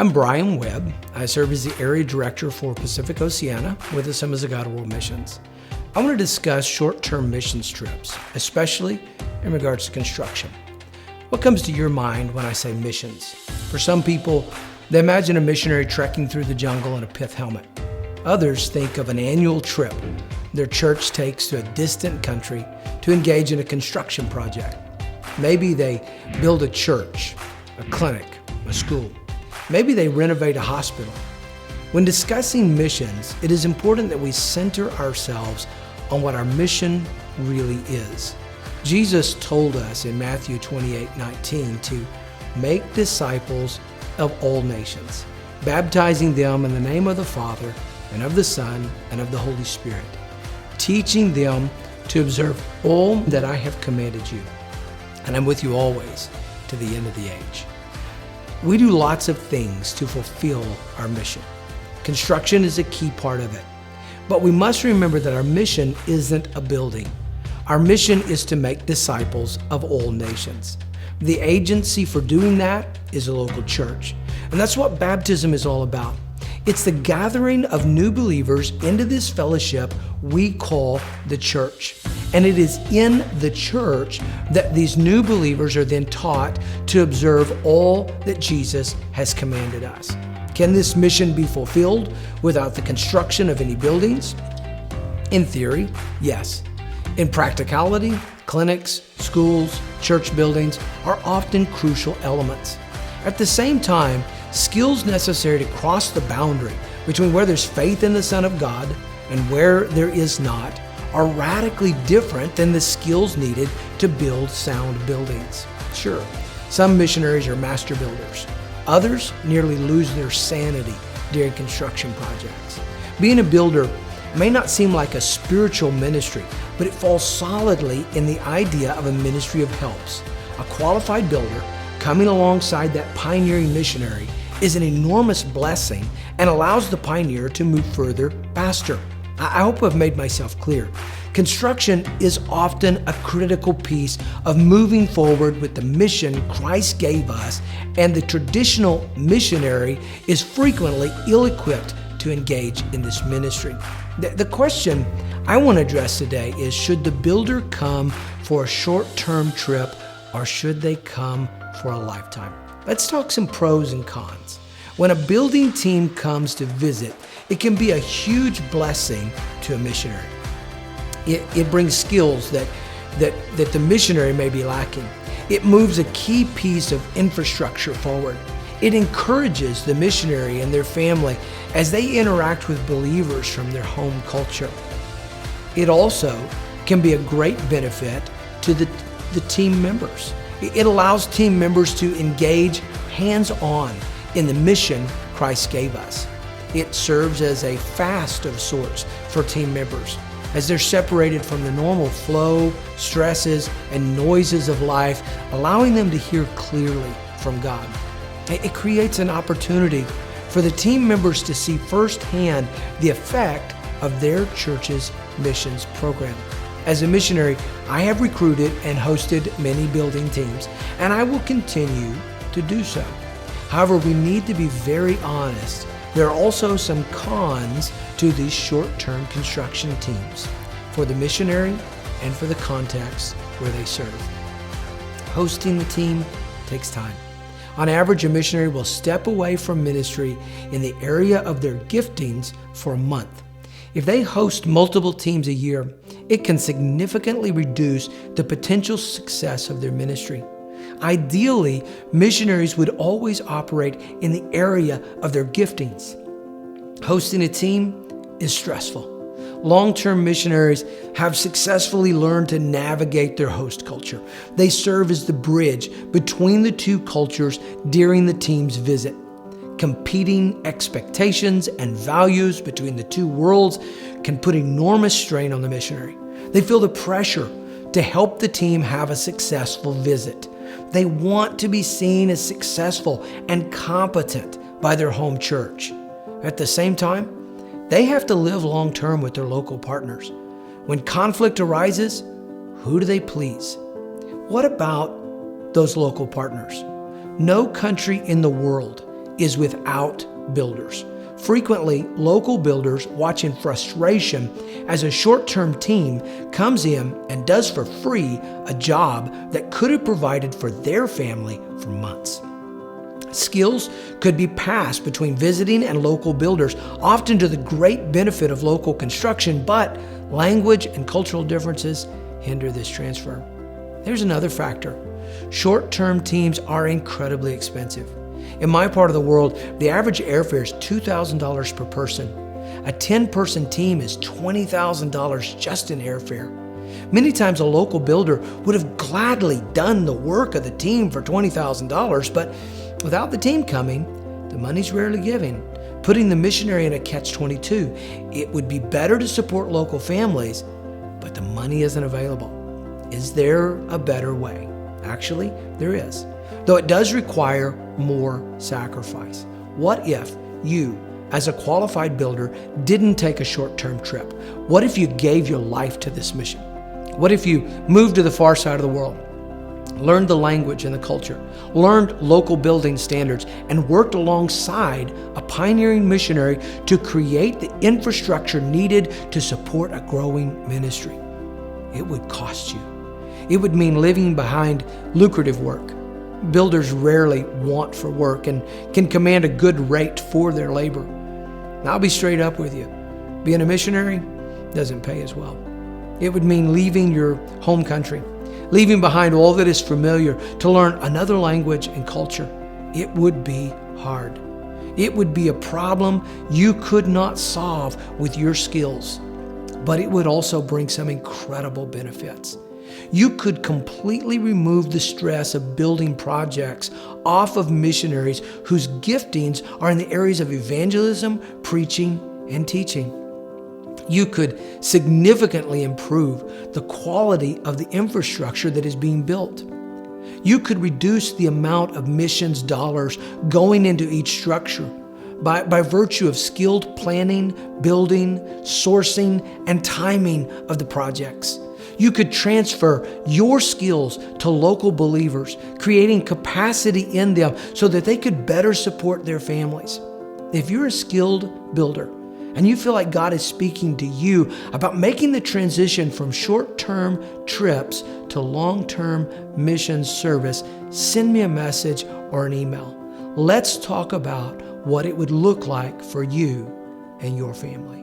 I'm Brian Webb. I serve as the Area Director for Pacific Oceania with Assemblies of God World Missions. I want to discuss short-term missions trips, especially in regards to construction. What comes to your mind when I say missions? For some people, they imagine a missionary trekking through the jungle in a pith helmet. Others think of an annual trip their church takes to a distant country to engage in a construction project. Maybe they build a church, a clinic, a school. Maybe they renovate a hospital. When discussing missions, it is important that we center ourselves on what our mission really is. Jesus told us in Matthew 28:19 to make disciples of all nations, baptizing them in the name of the Father and of the Son and of the Holy Spirit, teaching them to observe all that I have commanded you. And I'm with you always to the end of the age. We do lots of things to fulfill our mission. Construction is a key part of it. But we must remember that our mission isn't a building. Our mission is to make disciples of all nations. The agency for doing that is a local church. And that's what baptism is all about. It's the gathering of new believers into this fellowship we call the church. And it is in the church that these new believers are then taught to observe all that Jesus has commanded us. Can this mission be fulfilled without the construction of any buildings? In theory, yes. In practicality, clinics, schools, church buildings are often crucial elements. At the same time, skills necessary to cross the boundary between where there's faith in the Son of God and where there is not are radically different than the skills needed to build sound buildings. Sure, some missionaries are master builders. Others nearly lose their sanity during construction projects. Being a builder may not seem like a spiritual ministry, but it falls solidly in the idea of a ministry of helps. A qualified builder coming alongside that pioneering missionary is an enormous blessing and allows the pioneer to move further faster. I hope I've made myself clear. Construction is often a critical piece of moving forward with the mission Christ gave us, and the traditional missionary is frequently ill-equipped to engage in this ministry. The question I want to address today is, should the builder come for a short-term trip or should they come for a lifetime? Let's talk some pros and cons. When a building team comes to visit, it can be a huge blessing to a missionary. It brings skills that the missionary may be lacking. It moves a key piece of infrastructure forward. It encourages the missionary and their family as they interact with believers from their home culture. It also can be a great benefit to the team members. It allows team members to engage hands-on in the mission Christ gave us. It serves as a fast of sorts for team members as they're separated from the normal flow, stresses, and noises of life, allowing them to hear clearly from God. It creates an opportunity for the team members to see firsthand the effect of their church's missions program. As a missionary, I have recruited and hosted many building teams, and I will continue to do so. However, we need to be very honest. There are also some cons to these short-term construction teams for the missionary and for the context where they serve. Hosting the team takes time. On average, a missionary will step away from ministry in the area of their giftings for a month. If they host multiple teams a year, it can significantly reduce the potential success of their ministry. Ideally, missionaries would always operate in the area of their giftings. Hosting a team is stressful. Long-term missionaries have successfully learned to navigate their host culture. They serve as the bridge between the two cultures during the team's visit. Competing expectations and values between the two worlds can put enormous strain on the missionary. They feel the pressure to help the team have a successful visit. They want to be seen as successful and competent by their home church. At the same time, they have to live long-term with their local partners. When conflict arises, who do they please? What about those local partners? No country in the world is without builders. Frequently, local builders watch in frustration as a short-term team comes in and does for free a job that could have provided for their family for months. Skills could be passed between visiting and local builders, often to the great benefit of local construction, but language and cultural differences hinder this transfer. There's another factor. Short-term teams are incredibly expensive. In my part of the world, the average airfare is $2,000 per person. A 10-person team is $20,000 just in airfare. Many times a local builder would have gladly done the work of the team for $20,000, but without the team coming, the money's rarely given, putting the missionary in a catch-22. It would be better to support local families, but the money isn't available. Is there a better way? Actually, there is, though it does require more sacrifice. What if you, as a qualified builder, didn't take a short-term trip? What if you gave your life to this mission? What if you moved to the far side of the world, learned the language and the culture, learned local building standards, and worked alongside a pioneering missionary to create the infrastructure needed to support a growing ministry? It would cost you. It would mean living behind lucrative work. Builders rarely want for work and can command a good rate for their labor. And I'll be straight up with you. Being a missionary doesn't pay as well. It would mean leaving your home country, leaving behind all that is familiar to learn another language and culture. It would be hard. It would be a problem you could not solve with your skills, but it would also bring some incredible benefits. You could completely remove the stress of building projects off of missionaries whose giftings are in the areas of evangelism, preaching, and teaching. You could significantly improve the quality of the infrastructure that is being built. You could reduce the amount of missions dollars going into each structure by virtue of skilled planning, building, sourcing, and timing of the projects. You could transfer your skills to local believers, creating capacity in them so that they could better support their families. If you're a skilled builder and you feel like God is speaking to you about making the transition from short-term trips to long-term mission service, send me a message or an email. Let's talk about what it would look like for you and your family.